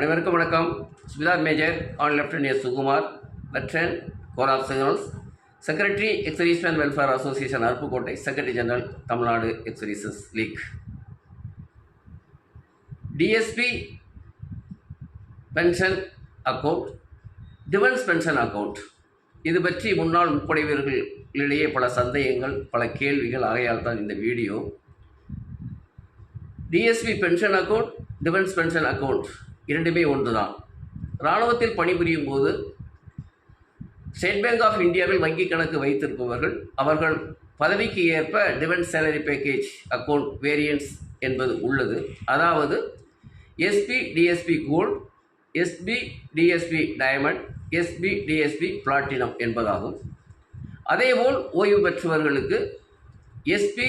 அனைவருக்கும் வணக்கம். Subedar major and lieutenant S Sukumar, veteran corps of signals, secretary ex servicemen welfare association Aruppukottai, secretary general Tamil Nadu ex services league. DSP pension account, defence pension account, இது பற்றி முன்னாள் முப்படை வீரர்களிடையே பல சந்தேகங்கள், பல கேள்விகள். ஆகையால் தான் இந்த video. DSP pension account, defence pension account இரண்டுமே ஒன்று தான். இராணுவத்தில் பணிபுரியும் போது ஸ்டேட் பேங்க் ஆஃப் இந்தியாவில் வங்கி கணக்கு வைத்திருப்பவர்கள் அவர்கள் பதவிக்கு ஏற்ப defence salary package account variance என்பது உள்ளது. அதாவது SBI DSP gold, SBI DSP diamond, SBI DSP platinum என்பதாகும். அதேபோல் ஓய்வு பெற்றவர்களுக்கு SBI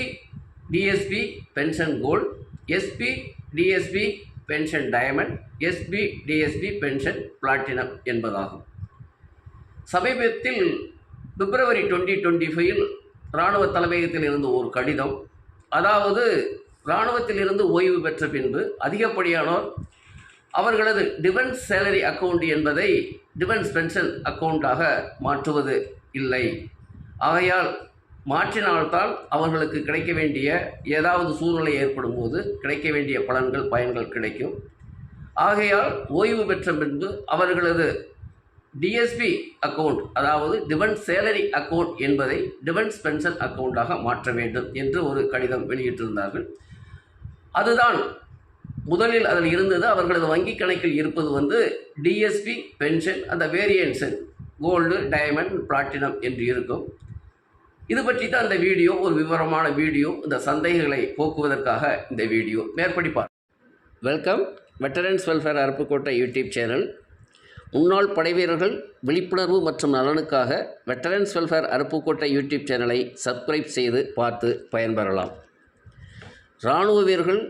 DSP pension gold, SBI DSP pension diamond, SBI DSP pension platinum என்பதாகும். சமீபத்தில் பிப்ரவரி 2025 இராணுவ தலைமையகத்தில் இருந்து ஒரு கடிதம். அதாவது இராணுவத்தில் இருந்து ஓய்வு பெற்ற பின்பு அதிகப்படியானோர் அவர்களது டிஃபென்ஸ் சேலரி அக்கௌண்ட் என்பதை டிஃபென்ஸ் பென்ஷன் அக்கௌண்ட்டாக மாற்றுவது இல்லை. ஆகையால் மாற்றினால்தான் அவர்களுக்கு கிடைக்க வேண்டிய ஏதாவது சூழ்நிலை ஏற்படும் போது கிடைக்க வேண்டிய பலன்கள், பயன்கள் கிடைக்கும். ஆகையால் ஓய்வு பெற்ற பின்பு அவர்களது டிஎஸ்பி அக்கௌண்ட், அதாவது டிஃபென்ஸ் சேலரி அக்கௌண்ட் என்பதை டிஃபென்ஸ் பென்ஷன் அக்கௌண்ட்டாக மாற்ற வேண்டும் என்று ஒரு கடிதம் வெளியிட்டிருந்தார்கள். அதுதான் முதலில் அதில் இருந்தது. அவர்களது வங்கி கணக்கில் இருப்பது டிஎஸ்பி பென்ஷன், அந்த வேரியன்ஸன் கோல்டு, டைமண்ட், பிளாட்டினம் என்று இருக்கும். இது பற்றி தான் இந்த வீடியோ, ஒரு விவரமான வீடியோ. இந்த சந்தேகங்களை போக்குவதற்காக இந்த வீடியோ. மேற்படிப்பார். Welcome. Veterans welfare Aruppukottai YouTube channel. முன்னாள் படைவீரர்கள் விழிப்புணர்வு மற்றும் நலனுக்காக வெட்டரன்ஸ் வெல்ஃபேர் அருப்புக்கோட்டை யூடியூப் சேனலை சப்ஸ்கிரைப் செய்து பார்த்து பயன்பெறலாம். இராணுவ வீரர்கள்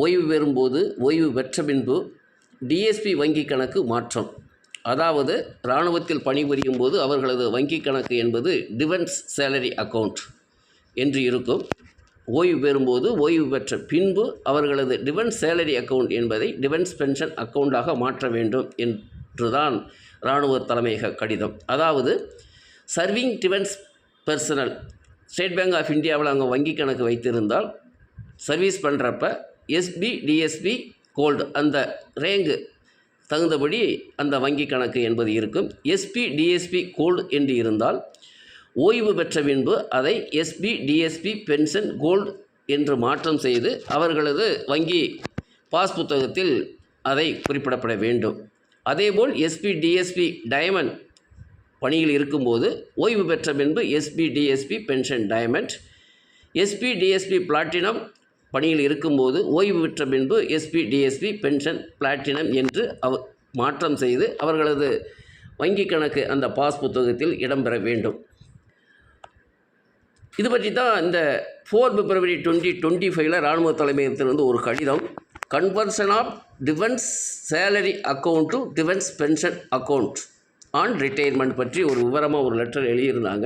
ஓய்வு பெறும்போது, ஓய்வு பெற்ற பின்பு டிஎஸ்பி வங்கி கணக்கு மாற்றம். அதாவது இராணுவத்தில் பணிபுரியும் போது அவர்களது வங்கி கணக்கு என்பது டிஃபென்ஸ் சேலரி அக்கௌண்ட் என்று இருக்கும். ஓய்வு பெறும்போது, ஓய்வு பெற்ற பின்பு அவர்களது டிஃபென்ஸ் சேலரி அக்கௌண்ட் என்பதை டிஃபென்ஸ் பென்ஷன் அக்கௌண்ட்டாக மாற்ற வேண்டும் என்றுதான் இராணுவ தலைமையக கடிதம். அதாவது serving defence personnel State Bank of இந்தியாவில் அங்கே வங்கி கணக்கு வைத்திருந்தால் சர்வீஸ் பண்ணுறப்ப எஸ்பி டிஎஸ்பி கோல்டு அந்த ரேங்கு தகுந்தபடி அந்த வங்கி கணக்கு என்பது இருக்கும். எஸ்பி டிஎஸ்பி கோல்டு என்று இருந்தால் ஓய்வு பெற்ற பின்பு அதை எஸ்பி டிஎஸ்பி பென்ஷன் கோல்டு என்று மாற்றம் செய்து அவர்களது வங்கி பாஸ் புத்தகத்தில் அதை குறிப்பிடப்பட வேண்டும். அதேபோல் எஸ்பி டிஎஸ்பி டைமண்ட் பணியில் இருக்கும்போது ஓய்வு பெற்ற பின்பு SBI DSP pension diamond, SBI DSP platinum பணியில் இருக்கும்போது ஓய்வு பெற்ற பின்பு எஸ்பி டிஎஸ்பி பென்ஷன் பிளாட்டினம் என்று மாற்றம் செய்து அவர்களது வங்கி கணக்கு அந்த பாஸ் புத்தகத்தில் இடம்பெற வேண்டும். இது பற்றி தான் இந்த 4 பிப்ரவரி 2025 இராணுவ தலைமையகத்திலிருந்து ஒரு கடிதம், conversion of defence salary account to defence pension account on retirement பற்றி ஒரு விவரமாக ஒரு லெட்டர் எழுதியிருந்தாங்க.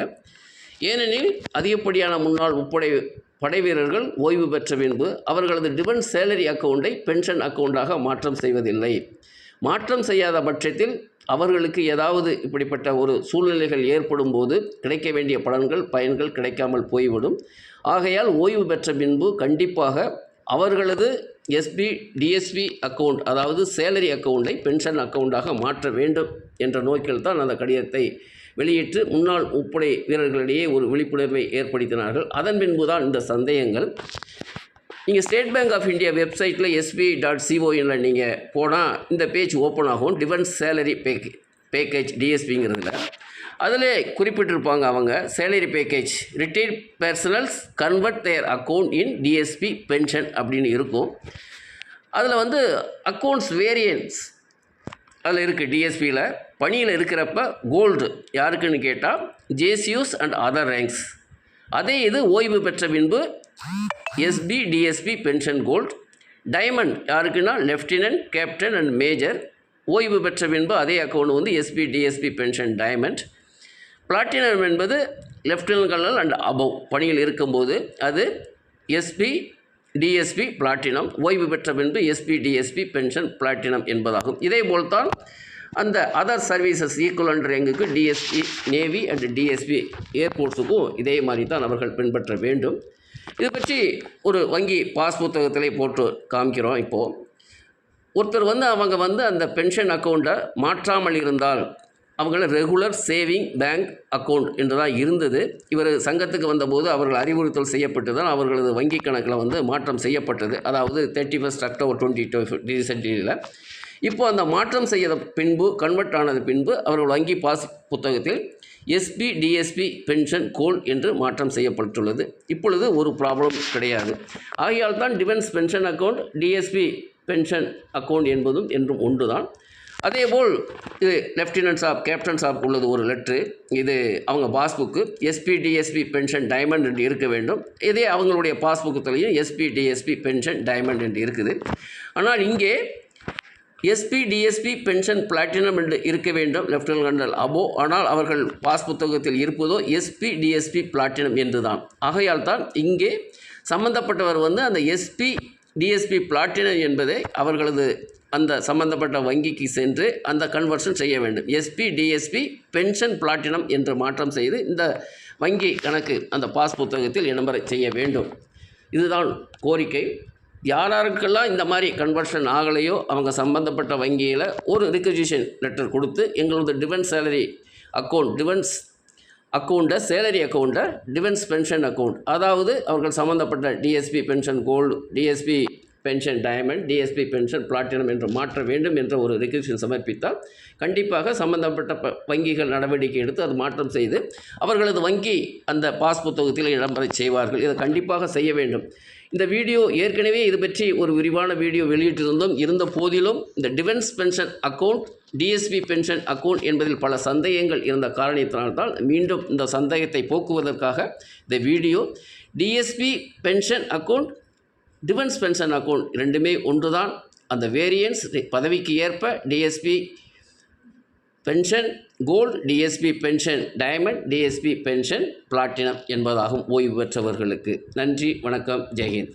ஏனெனில் அதிகப்படியான முன்னாள் படை வீரர்கள் ஓய்வு பெற்ற பின்பு அவர்களது டிஃபென்ஸ் சேலரி அக்கௌண்ட்டை பென்ஷன் அக்கௌண்ட்டாக மாற்றம் செய்வதில்லை. மாற்றம் செய்யாத பட்சத்தில் அவர்களுக்கு ஏதாவது இப்படிப்பட்ட ஒரு சூழ்நிலைகள் ஏற்படும் போது கிடைக்க வேண்டிய பலன்கள், பயன்கள் கிடைக்காமல் போய்விடும். ஆகையால் ஓய்வு பெற்ற பின்பு கண்டிப்பாக அவர்களது எஸ்பி டிஎஸ்பி அக்கௌண்ட், அதாவது சேலரி அக்கௌண்ட்டை பென்ஷன் அக்கௌண்ட்டாக மாற்ற வேண்டும் என்ற நோக்கில் தான் அந்த கடிதத்தை வெளியிட்டு முன்னாள் முப்படை வீரர்களிடையே ஒரு விழிப்புணர்வை ஏற்படுத்தினார்கள். அதன் பின்பு தான் இந்த சந்தேகங்கள். நீங்கள் ஸ்டேட் பேங்க் ஆஃப் இந்தியா வெப்சைட்டில் sbi.co.in நீங்கள் போனால் இந்த பேஜ் ஓப்பன் ஆகும். டிஃபென்ஸ் சேலரி பேக்கேஜ் டிஎஸ்பிங்கிறதுல அதில் குறிப்பிட்டிருப்பாங்க. அவங்க salary package retired personnels convert their account in DSP pension அப்படின்னு இருக்கும். அதில் அக்கௌண்ட்ஸ் வேரியன்ஸ் அதில் இருக்குது. டிஎஸ்பியில் பணியில் இருக்கிறப்ப கோல்டு யாருக்குன்னு கேட்டால் ஜேசியூஸ் அண்ட் அதர் ரேங்க்ஸ். அதே இது ஓய்வு பெற்ற பின்பு SBI DSP pension gold. Diamond யாருக்குன்னா லெஃப்டினன்ட், கேப்டன் அண்ட் மேஜர். ஓய்வு பெற்ற பின்பு அதே account SBI DSP pension diamond. Platinum என்பது லெஃப்டினன்ட் கர்னல் அண்ட் அபவ் பணியில் இருக்கும்போது அது எஸ்பி டிஎஸ்பி பிளாட்டினம், ஓய்வு பெற்ற பின்பு எஸ்பி டிஎஸ்பி பென்ஷன் பிளாட்டினம் என்பதாகும். இதேபோல்தான் அந்த அதர் சர்வீசஸ் ஈக்குவலண்ட் ரேங்குக்கு டிஎஸ்பி நேவி அண்ட் டிஎஸ்பி ஏர்போர்ட்ஸுக்கும் இதே மாதிரி தான் அவர்கள் பின்பற்ற வேண்டும். இதை பற்றி ஒரு வங்கி பாஸ் புத்தகத்திலே போட்டு காமிக்கிறோம். இப்போது ஒருத்தர் அவங்க அந்த பென்ஷன் அக்கௌண்ட்டை மாற்றாமல் இருந்தால் அவங்கள ரெகுலர் சேவிங் பேங்க் அக்கௌண்ட் என்று தான் இருந்தது. இவர் சங்கத்துக்கு வந்தபோது அவர்கள் அறிவுறுத்தல் செய்யப்பட்டு தான் அவர்களது வங்கி கணக்கில் மாற்றம் செய்யப்பட்டது. அதாவது 31 அக்டோபர் 2020 இப்போ அந்த மாற்றம் செய்த பின்பு கன்வெர்ட் ஆனது பின்பு அவர்கள் வங்கி பாஸ் புத்தகத்தில் எஸ்பி டிஎஸ்பி பென்ஷன் கோல் என்று மாற்றம் செய்யப்பட்டுள்ளது. இப்பொழுது ஒரு ப்ராப்ளம் கிடையாது. ஆகையால் தான் defence pension account DSP pension account என்பதும் என்றும் ஒன்று தான். அதேபோல் இது லெஃப்டினன்ட் சாப் கேப்டன் சாப் உள்ளது ஒரு லெட்ரு. இது அவங்க passbook SP DSP pension diamond என்று இருக்க வேண்டும். இதே அவங்களுடைய பாஸ்புக்கத்துலேயும் எஸ்பி டிஎஸ்பி பென்ஷன் டைமண்ட் என்று இருக்குது. ஆனால் இங்கே எஸ்பி டிஎஸ்பி பென்ஷன் பிளாட்டினம் என்று இருக்க வேண்டும் லெஃப்டினன்ட் கர்னல் அபோ. ஆனால் அவர்கள் பாஸ் புத்தகத்தில் இருப்பதோ எஸ்பி டிஎஸ்பி பிளாட்டினம் என்று தான். ஆகையால் தான் இங்கே சம்பந்தப்பட்டவர் அந்த எஸ்பி டிஎஸ்பி பிளாட்டினம் என்பதை அவர்களது அந்த சம்பந்தப்பட்ட வங்கிக்கு சென்று அந்த கன்வர்ஷன் செய்ய வேண்டும். எஸ்பி டிஎஸ்பி பென்ஷன் பிளாட்டினம் என்று மாற்றம் செய்து இந்த வங்கி கணக்கு அந்த பாஸ் புத்தகத்தில் இடம்பெற செய்ய வேண்டும். இதுதான் கோரிக்கை. யாருக்கெல்லாம் இந்த மாதிரி கன்வர்ஷன் ஆகலையோ அவங்க சம்பந்தப்பட்ட வங்கியில் ஒரு ரிக்வசிஷன் லெட்டர் கொடுத்து எங்களது டிஃபென்ஸ் சேலரி அக்கௌண்ட் டிஃபென்ஸ் அக்கௌண்ட்டை சேலரி அக்கௌண்ட்டை டிஃபென்ஸ் பென்ஷன் அக்கௌண்ட், அதாவது அவர்கள் சம்மந்தப்பட்ட DSP pension gold, DSP pension diamond, DSP pension platinum என்று மாற்ற வேண்டும் என்ற ஒரு ரெக்வசிஷன் சமர்ப்பித்தால் கண்டிப்பாக சம்பந்தப்பட்ட வங்கிகள் நடவடிக்கை எடுத்து அது மாற்றம் செய்து அவர்களது வங்கி அந்த பாஸ் புத்தகத்தில் இடம்பெற செய்வார்கள். இதை கண்டிப்பாக செய்ய வேண்டும். இந்த வீடியோ ஏற்கனவே இது பற்றி ஒரு விரிவான வீடியோ வெளியிட்டிருந்தோம். இருந்த போதிலும் இந்த defence pension account DSP pension account என்பதில் பல சந்தேகங்கள் இருந்த காரணத்தினால்தான் மீண்டும் இந்த சந்தேகத்தை போக்குவதற்காக இந்த video. DSP pension account defence pension account ரெண்டுமே ஒன்று தான். அந்த வேரியன்ஸ் பதவிக்கு ஏற்ப DSP pension gold, DSP pension diamond, DSP pension platinum என்பதாகும் ஓய்வு பெற்றவர்களுக்கு. நன்றி, வணக்கம், ஜெய்ஹிந்த்.